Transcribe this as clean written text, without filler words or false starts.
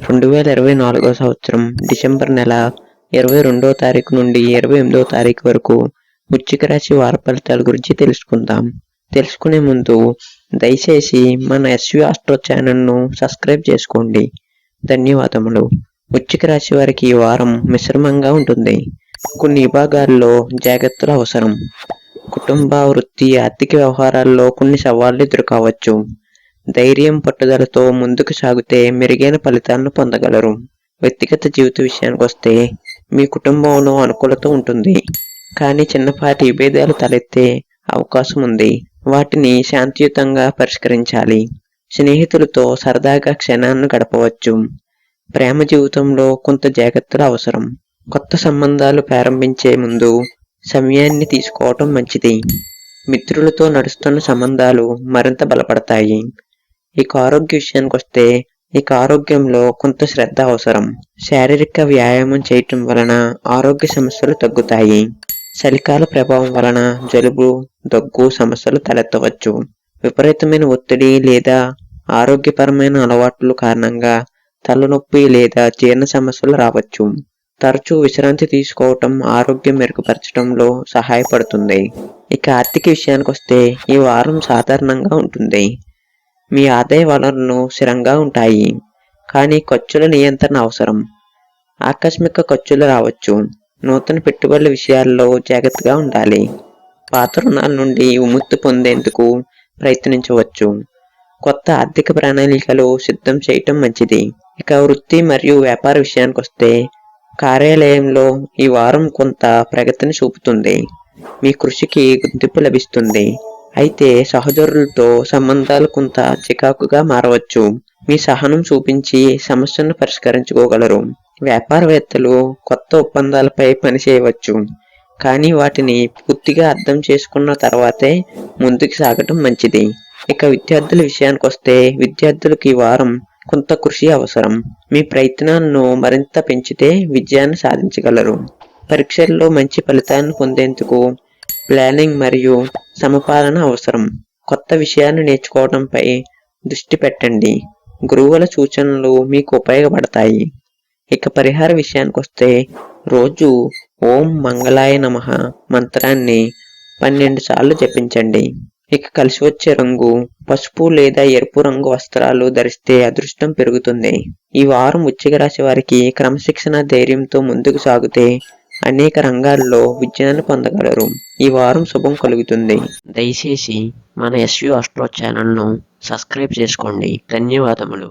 2024 సంవత్సరం డిసెంబర్ నెల 22వ తారీఖు నుండి 28వ తారీఖు వరకు వృశ్చిక రాశి వార ఫలితాల గురించి తెలుసుకుందాం. తెలుసుకునే ముందు దయచేసి మన ఎస్వి ఆస్ట్రో ఛానల్ను సబ్స్క్రైబ్ చేసుకోండి. ధన్యవాదములు. వృశ్చిక రాశి వారికి ఈ వారం మిశ్రమంగా ఉంటుంది. కొన్ని విభాగాల్లో జాగ్రత్తలు అవసరం. కుటుంబ, వృత్తి, ఆర్థిక వ్యవహారాల్లో కొన్ని సవాళ్లు ఎదుర్కోవచ్చు. ధైర్యం, పట్టుదలతో ముందుకు సాగితే మెరుగైన ఫలితాలను పొందగలరు. వ్యక్తిగత జీవిత విషయానికి వస్తే మీ కుటుంబంలో అనుకూలత ఉంటుంది, కానీ చిన్నపాటి విభేదాలు తలెత్తే అవకాశం ఉంది. వాటిని శాంతియుతంగా పరిష్కరించాలి. స్నేహితులతో సరదాగా క్షణాలను గడపవచ్చు. ప్రేమ జీవితంలో కొంత జాగ్రత్తలు అవసరం. కొత్త సంబంధాలు ప్రారంభించే ముందు సమయాన్ని తీసుకోవటం మంచిది. మిత్రులతో నడుస్తున్న సంబంధాలు మరింత బలపడతాయి. ఇక ఆరోగ్య విషయానికి వస్తే ఆరోగ్యంలో కొంత శ్రద్ధ అవసరం. శారీరక వ్యాయామం చేయటం వలన ఆరోగ్య సమస్యలు తగ్గుతాయి. చలికాల ప్రభావం వలన జలుబు, దగ్గు సమస్యలు తలెత్తవచ్చు. విపరీతమైన ఒత్తిడి లేదా ఆరోగ్యపరమైన అలవాట్ల కారణంగా తలనొప్పి లేదా జీర్ణ సమస్యలు రావచ్చు. తరచూ విశ్రాంతి తీసుకోవటం ఆరోగ్యం మెరుగుపరచడంలో సహాయపడుతుంది. ఇక ఆర్థిక విషయానికి వస్తే ఈ వారం సాధారణంగా ఉంటుంది. మీ ఆదాయ వనరులు స్థిరంగా ఉంటాయి, కానీ ఖర్చుల నియంత్రణ అవసరం. ఆకస్మిక ఖర్చులు రావచ్చు. నూతన పెట్టుబడుల విషయాల్లో జాగ్రత్తగా ఉండాలి. పాత రుణాల నుండి విముక్తి పొందేందుకు ప్రయత్నించవచ్చు. కొత్త ఆర్థిక ప్రణాళికలు సిద్ధం చేయటం మంచిది. ఇక వృత్తి మరియు వ్యాపార విషయానికి వస్తే కార్యాలయంలో ఈ వారం కొంత ప్రగతిని చూపుతుంది. మీ కృషికి గుర్తింపు లభిస్తుంది, అయితే సహచరులతో సంబంధాలు కొంత చికాకుగా మారవచ్చు. మీ సహనం చూపించి సమస్యను పరిష్కరించుకోగలరు. వ్యాపారవేత్తలు కొత్త ఒప్పందాలపై పనిచేయవచ్చు, కానీ వాటిని పూర్తిగా అర్థం చేసుకున్న తర్వాతే ముందుకు సాగటం మంచిది. ఇక విద్యార్థుల విషయానికి వస్తే విద్యార్థులకు ఈ వారం కొంత కృషి అవసరం. మీ ప్రయత్నాలను మరింత పెంచితే విజయాన్ని సాధించగలరు. పరీక్షల్లో మంచి ఫలితాలను పొందేందుకు ప్లానింగ్ మరియు సమపాలన అవసరం. కొత్త విషయాన్ని నేర్చుకోవడంపై దృష్టి పెట్టండి. గురువుల సూచనలు మీకు ఉపయోగపడతాయి. ఇక పరిహార విషయానికి వస్తే రోజు ఓం మంగళాయ నమః మంత్రాన్ని 12 సార్లు జపించండి. ఇక కలిసి వచ్చే రంగు పసుపు లేదా ఎరుపు రంగు వస్త్రాలు ధరిస్తే అదృష్టం పెరుగుతుంది. ఈ వారం వృశ్చిక రాశి వారికి క్రమశిక్షణ, ధైర్యంతో ముందుకు సాగితే అనేక రంగాల్లో విజయాన్ని పొందగలరు. ఈ వారం శుభం కలుగుతుంది. దయచేసి మన ఎస్వి ఆస్ట్రో ఛానల్ను సబ్స్క్రైబ్ చేసుకోండి. ధన్యవాదములు.